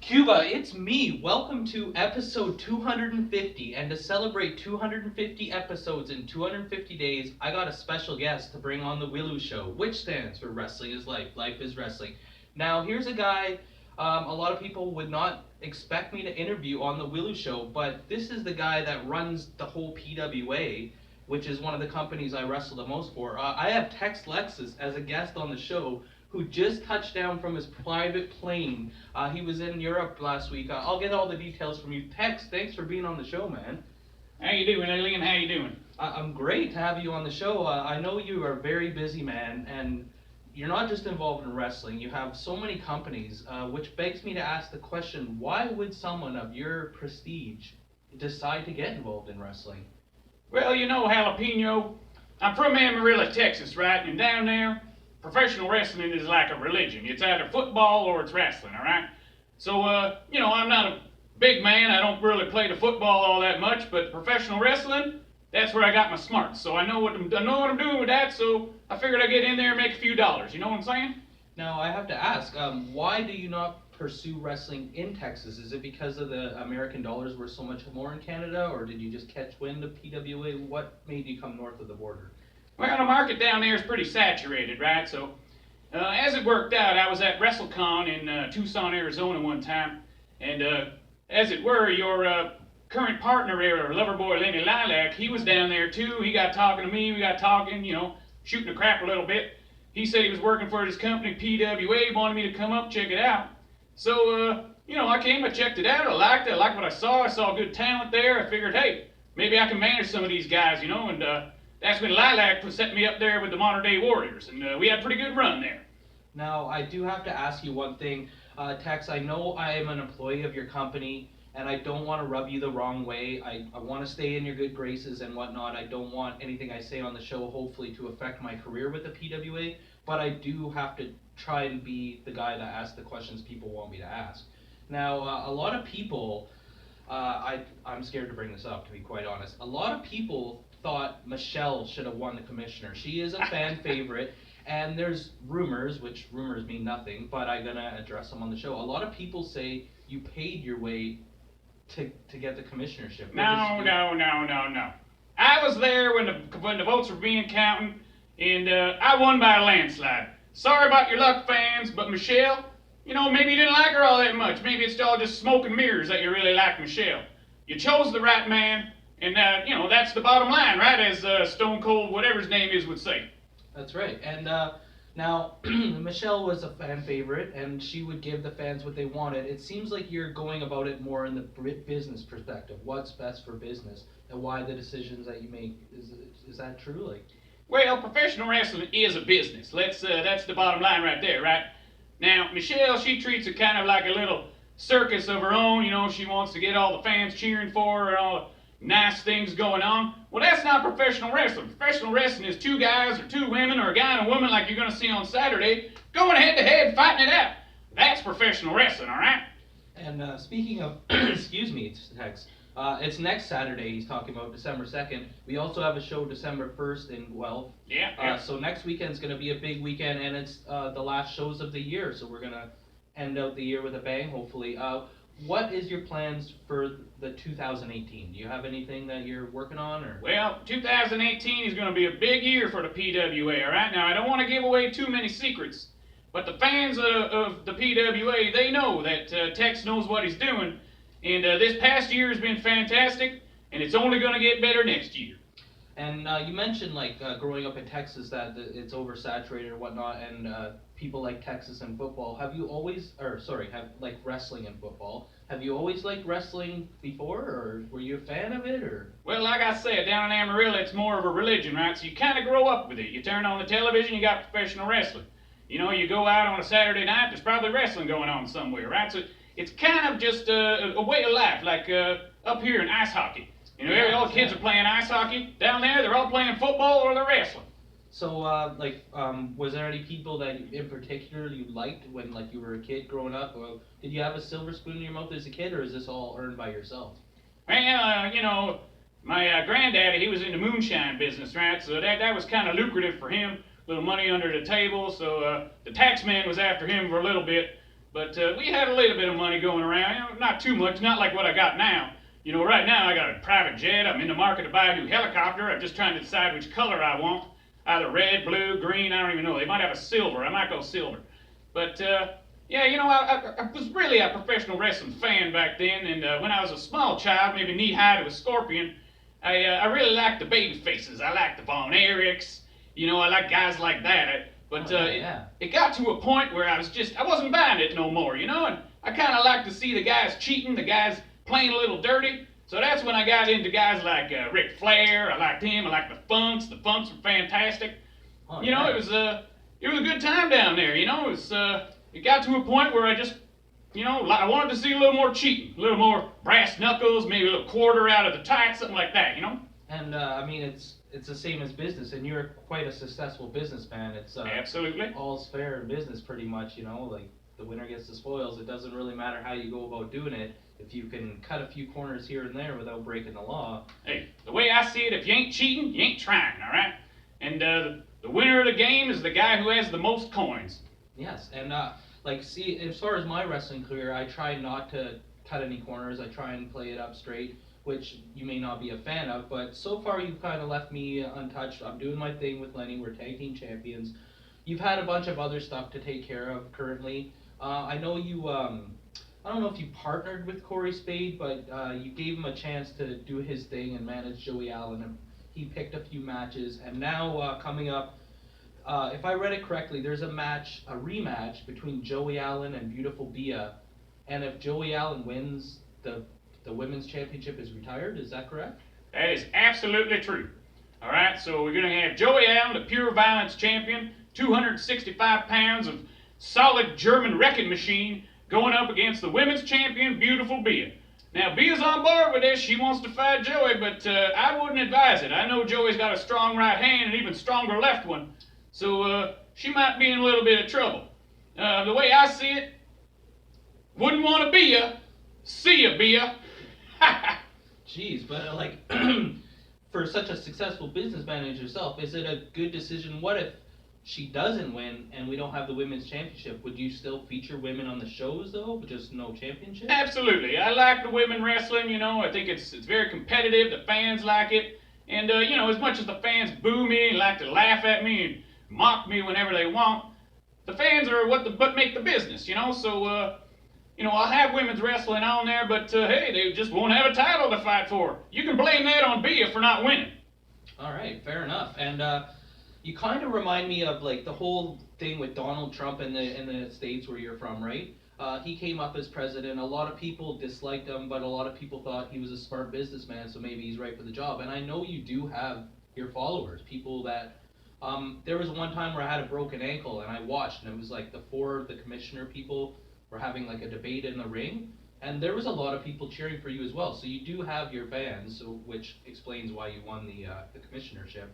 Cuba, it's me. Welcome to episode 250. And to celebrate 250 episodes in 250 days, I got a special guest to bring on the W.I.L.L.I.W show, which stands for Wrestling is Life. Life is Wrestling. Now, here's a guy a lot of people would not expect me to interview on the W.I.L.L.I.W show, but this is the guy that runs the whole PWA, which is one of the companies I wrestle the most for. I have Tex Lexus as a guest on the show, who just touched down from his private plane. He was in Europe last week. I'll get all the details from you. Tex, thanks for being on the show, man. How you doing, Elian? How you doing? I'm great to have you on the show. I know you are a very busy man, and you're not just involved in wrestling. You have so many companies, which begs me to ask the question, why would someone of your prestige decide to get involved in wrestling? Well, you know, Jalapeno, I'm from Amarillo, Texas, right? And down there, professional wrestling is like a religion. It's either football or it's wrestling, all right? So, you know, I'm not a big man. I don't really play the football all that much, but professional wrestling, that's where I got my smarts. So I know what I'm doing with that, so I figured I'd get in there and make a few dollars. You know what I'm saying? Now, I have to ask, why do you not pursue wrestling in Texas? Is it because of the American dollars were so much more in Canada, or did you just catch wind of PWA? What made you come north of the border? Well, the market down there is pretty saturated, right? So, as it worked out, I was at WrestleCon in Tucson, Arizona one time, and as it were, your current partner there, lover boy Lenny Lilac, he was down there too. He got talking to me, we got talking, you know, shooting the crap a little bit. He said he was working for his company, PWA, wanted me to come up, check it out. So, you know, I came, I checked it out, I liked what I saw good talent there. I figured, hey, maybe I can manage some of these guys, you know, and that's when Lilac set me up there with the Modern Day Warriors, and we had a pretty good run there. Now, I do have to ask you one thing, Tex. I know I am an employee of your company, and I don't want to rub you the wrong way. I want to stay in your good graces and whatnot. I don't want anything I say on the show, hopefully, to affect my career with the PWA, but I do have to try and be the guy that asks the questions people want me to ask. Now, a lot of people, I'm scared to bring this up, to be quite honest. A lot of people thought Michelle should have won the commissioner. She is a fan favorite, and there's rumors, which rumors mean nothing, but I'm going to address them on the show. A lot of people say you paid your way to get the commissionership. No. I was there when the votes were being counted, and I won by a landslide. Sorry about your luck, fans, but Michelle, you know, maybe you didn't like her all that much. Maybe it's all just smoke and mirrors that you really like Michelle. You chose the right man, and you know, that's the bottom line, right? As Stone Cold, whatever his name is, would say. That's right. And now, Michelle was a fan favorite, and she would give the fans what they wanted. It seems like you're going about it more in the business perspective. What's best for business, and why the decisions that you make. Is that true? Like, well, professional wrestling is a business. That's the bottom line right there, right? Now, Michelle, she treats it kind of like a little circus of her own. You know, she wants to get all the fans cheering for her and all the nice things going on. Well, that's not professional wrestling. Professional wrestling is two guys or two women or a guy and a woman like you're going to see on Saturday going head to head fighting it out. That's professional wrestling, all right? And speaking of, excuse me, Tex, it's next Saturday he's talking about, December 2nd. We also have a show December 1st in Guelph. Yeah. So next weekend's going to be a big weekend, and it's the last shows of the year, so we're going to end out the year with a bang, hopefully. What is your plans for the 2018? Do you have anything that you're working on? Or? Well, 2018 is going to be a big year for the PWA, all right? Now, I don't want to give away too many secrets, but the fans of the PWA, they know that Tex knows what he's doing, and this past year has been fantastic, and it's only going to get better next year. And you mentioned, like, growing up in Texas, that it's oversaturated or whatnot, and people like Texas and football. Have wrestling and football. Have you always liked wrestling before, or were you a fan of it, or? Well, like I said, down in Amarillo, it's more of a religion, right? So you kind of grow up with it. You turn on the television, you got professional wrestling. You know, you go out on a Saturday night, there's probably wrestling going on somewhere, right? So it's kind of just a way of life, like up here in ice hockey. You know, all the kids are playing ice hockey. Down there, they're all playing football or they're wrestling. So, was there any people that in particular you liked when, like, you were a kid growing up? Or did you have a silver spoon in your mouth as a kid, or is this all earned by yourself? Well, you know, my granddaddy, he was in the moonshine business, right? So that was kind of lucrative for him. A little money under the table. So the tax man was after him for a little bit. But we had a little bit of money going around, you know, not too much, not like what I got now. You know, right now I got a private jet. I'm in the market to buy a new helicopter. I'm just trying to decide which color I want. Either red, blue, green, I don't even know. They might have a silver. I might go silver. But, yeah, you know, I was really a professional wrestling fan back then. And when I was a small child, maybe knee-high to a scorpion, I really liked the baby faces. I liked the Von Erichs. You know, I like guys like that. It got to a point where I wasn't buying it no more, you know? And I kind of like to see the guys cheating, the guys playing a little dirty. So that's when I got into guys like Ric Flair. I liked him. I liked the Funks. The Funks were fantastic. Oh, you know, yeah. it was a good time down there. You know, it got to a point where I just, you know, I wanted to see a little more cheating, a little more brass knuckles, maybe a little quarter out of the tights, something like that. You know. And I mean, it's the same as business, and you're quite a successful businessman. It's Absolutely. all's fair in business, pretty much. You know, like the winner gets the spoils. It doesn't really matter how you go about doing it. If you can cut a few corners here and there without breaking the law. Hey, the way I see it, if you ain't cheating, you ain't trying, all right? And the winner of the game is the guy who has the most coins. Yes, and like, see, as far as my wrestling career, I try not to cut any corners. I try and play it up straight, which you may not be a fan of, but so far you've kind of left me untouched. I'm doing my thing with Lenny. We're tag team champions. You've had a bunch of other stuff to take care of currently. I know you, I don't know if you partnered with Corey Spade, but you gave him a chance to do his thing and manage Joey Allen. And he picked a few matches, and now coming up, if I read it correctly, there's a rematch between Joey Allen and Beautiful Bia, and if Joey Allen wins, the women's championship is retired. Is that correct? That is absolutely true. All right, so we're going to have Joey Allen, the pure violence champion, 265 pounds of solid German wrecking machine, going up against the women's champion, Beautiful Bia. Now, Bia's on board with this. She wants to fight Joey, but I wouldn't advise it. I know Joey's got a strong right hand and even stronger left one, so she might be in a little bit of trouble. The way I see it, wouldn't want to be ya. See ya, Bia. Jeez, but like, for such a successful businessman as yourself, is it a good decision? What if she doesn't win and we don't have the women's championship? Would you still feature women on the shows though, but just no championship? Absolutely. I like the women wrestling, you know. I think it's very competitive. The fans like it. And, you know, as much as the fans boo me and like to laugh at me and mock me whenever they want, the fans are what make the business, you know. So, you know, I'll have women's wrestling on there, but, hey, they just won't have a title to fight for. You can blame that on Bia for not winning. All right, fair enough. And you kind of remind me of like the whole thing with Donald Trump in the States where you're from, right? He came up as president. A lot of people disliked him, but a lot of people thought he was a smart businessman, so maybe he's right for the job. And I know you do have your followers, people that, there was one time where I had a broken ankle and I watched, and it was like the commissioner people were having like a debate in the ring, and there was a lot of people cheering for you as well. So you do have your fans, so which explains why you won the commissionership.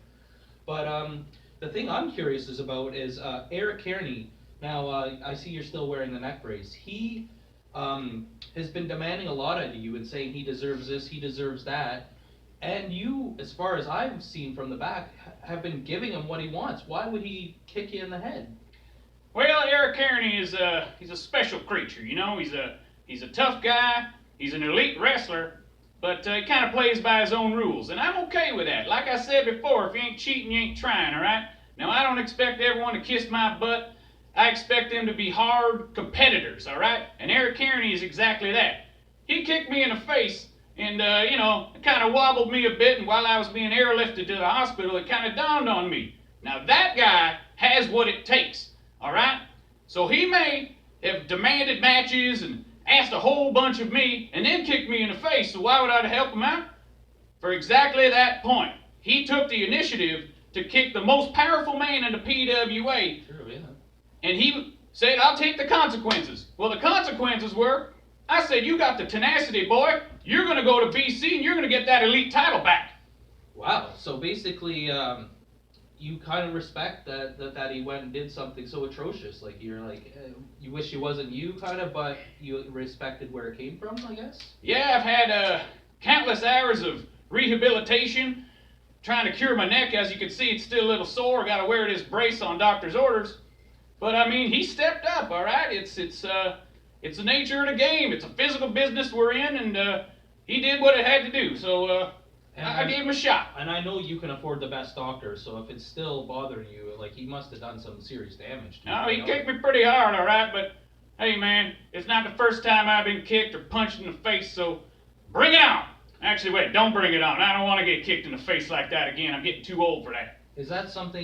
But the thing I'm curious about is Eric Kearney. Now I see you're still wearing the neck brace. He has been demanding a lot out of you and saying he deserves this, he deserves that, and you, as far as I've seen from the back, have been giving him what he wants. Why would he kick you in the head? Well, Eric Kearney is he's a special creature, you know. He's a tough guy. He's an elite wrestler, but he kind of plays by his own rules, and I'm okay with that. Like I said before, if you ain't cheating, you ain't trying, all right? Now, I don't expect everyone to kiss my butt. I expect them to be hard competitors, all right? And Eric Kearney is exactly that. He kicked me in the face, and, you know, it kind of wobbled me a bit, and while I was being airlifted to the hospital, it kind of dawned on me. Now, that guy has what it takes. All right? So he may have demanded matches and asked a whole bunch of me and then kicked me in the face. So why would I help him out? For exactly that point. He took the initiative to kick the most powerful man in the PWA. Sure, yeah. And he said, I'll take the consequences. Well, the consequences were, I said, you got the tenacity, boy. You're going to go to BC and you're going to get that elite title back. Wow. So basically, you kind of respect that he went and did something so atrocious. Like, you're like, you wish it wasn't you, kind of, but you respected where it came from, I guess? Yeah, I've had countless hours of rehabilitation trying to cure my neck. As you can see, it's still a little sore. Got to wear this brace on doctor's orders. But, I mean, he stepped up, all right? It's it's the nature of the game. It's a physical business we're in, and he did what it had to do. So I gave him a shot. And I know you can afford the best doctor, so if it's still bothering you, like, he must have done some serious damage to you. No, he kicked me pretty hard, all right, but hey, man, it's not the first time I've been kicked or punched in the face, so bring it on. Actually, wait, don't bring it on. I don't want to get kicked in the face like that again. I'm getting too old for that. Is that something